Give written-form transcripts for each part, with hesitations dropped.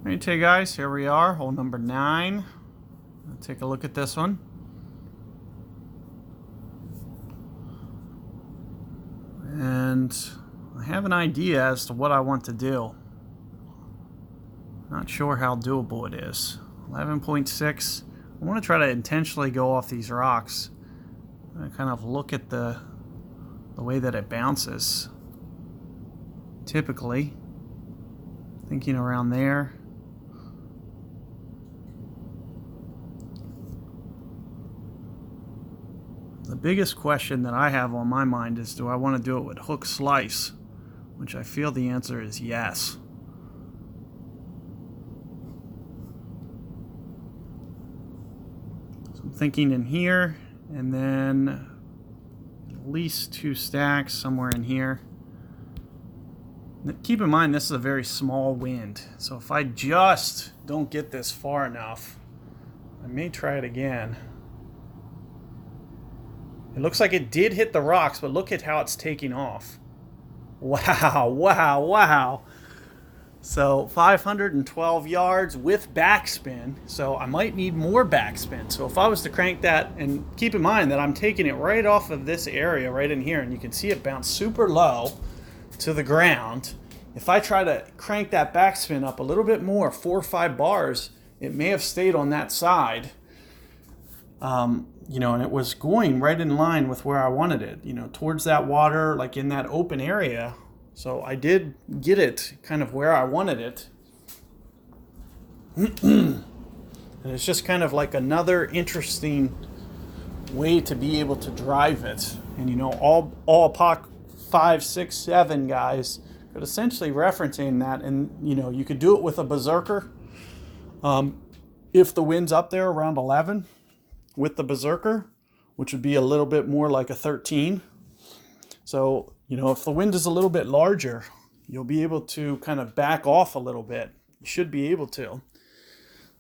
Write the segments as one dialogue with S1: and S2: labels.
S1: Okay, guys, here we are, hole number 9. Let's take a look at this one. And I have an idea as to what I want to do. Not sure how doable it is. 11.6. I want to try to intentionally go off these rocks. I kind of look at the way that it bounces. Typically, thinking around there. The biggest question that I have on my mind is, do I want to do it with hook slice? Which I feel the answer is yes. So I'm thinking in here, and then at least 2 stacks somewhere in here. Keep in mind, this is a very small wind, so if I just don't get this far enough, I may try it again. It looks like it did hit the rocks, but look at how it's taking off. Wow, wow, wow. So 512 yards with backspin, so I might need more backspin. So if I was to crank that, and keep in mind that I'm taking it right off of this area right in here, and you can see it bounce super low to the ground. If I try to crank that backspin up a little bit more, 4 or 5 bars, it may have stayed on that side. And it was going right in line with where I wanted it, towards that water, like in that open area. So I did get it kind of where I wanted it. And it's just kind of like another interesting way to be able to drive it. And, all POC 5, 6, 7 guys could essentially referencing that. And, you could do it with a berserker. If the wind's up there around 11, with the berserker, which would be a little bit more like a 13. So, if the wind is a little bit larger, you'll be able to kind of back off a little bit. You should be able to.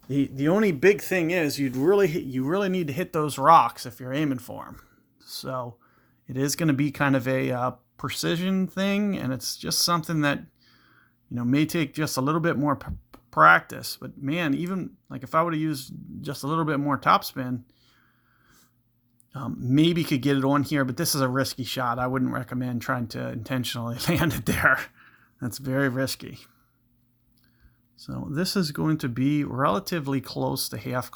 S1: The only big thing is you really need to hit those rocks if you're aiming for them. So it is going to be kind of a precision thing, and it's just something that may take just a little bit more practice. But man, even like if I would have used just a little bit more topspin, maybe could get it on here, but this is a risky shot. I wouldn't recommend trying to intentionally land it there. That's very risky. So this is going to be relatively close to half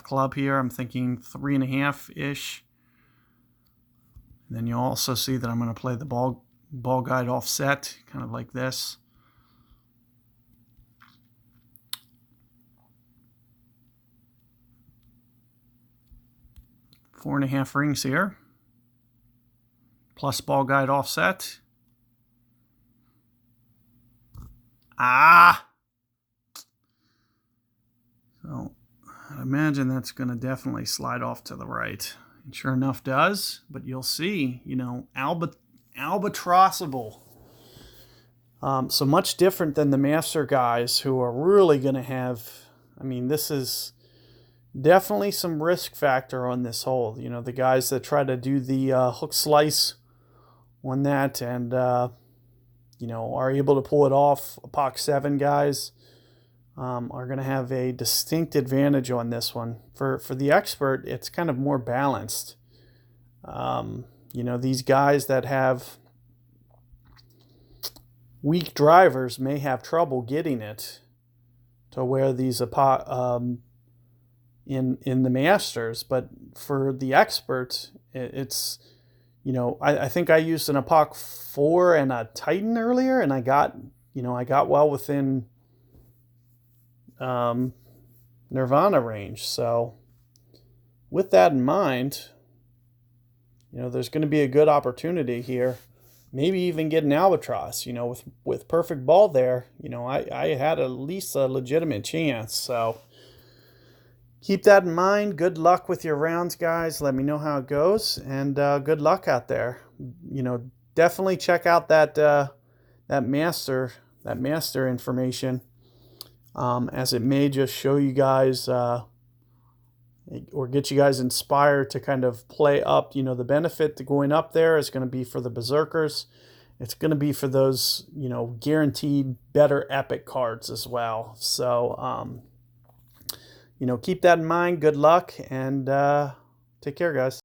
S1: club here. I'm thinking 3.5-ish. And then you'll also see that I'm going to play the ball guide offset, kind of like this. Four and a half rings here, plus ball guide offset. So I imagine that's going to definitely slide off to the right. And sure enough does, but you'll see, albatrossable. So much different than the master guys who are really going to have, this is definitely some risk factor on this hole. The guys that try to do the hook slice on that and, are able to pull it off, POC 7 guys are going to have a distinct advantage on this one. For the expert, it's kind of more balanced. These guys that have weak drivers may have trouble getting it to where these in the Masters, but for the experts, it's, I think I used an POC 4 and a Titan earlier, and I got well within Nirvana range. So with that in mind, there's going to be a good opportunity here. Maybe even get an albatross, with perfect ball there, I had at least a legitimate chance. So keep that in mind. Good luck with your rounds, guys. Let me know how it goes, and good luck out there. Definitely check out that master information, as it may just show you guys or get you guys inspired to kind of play up. The benefit to going up there is going to be for the berserkers, it's going to be for those, guaranteed better epic cards as well. So, keep that in mind. Good luck, and take care, guys.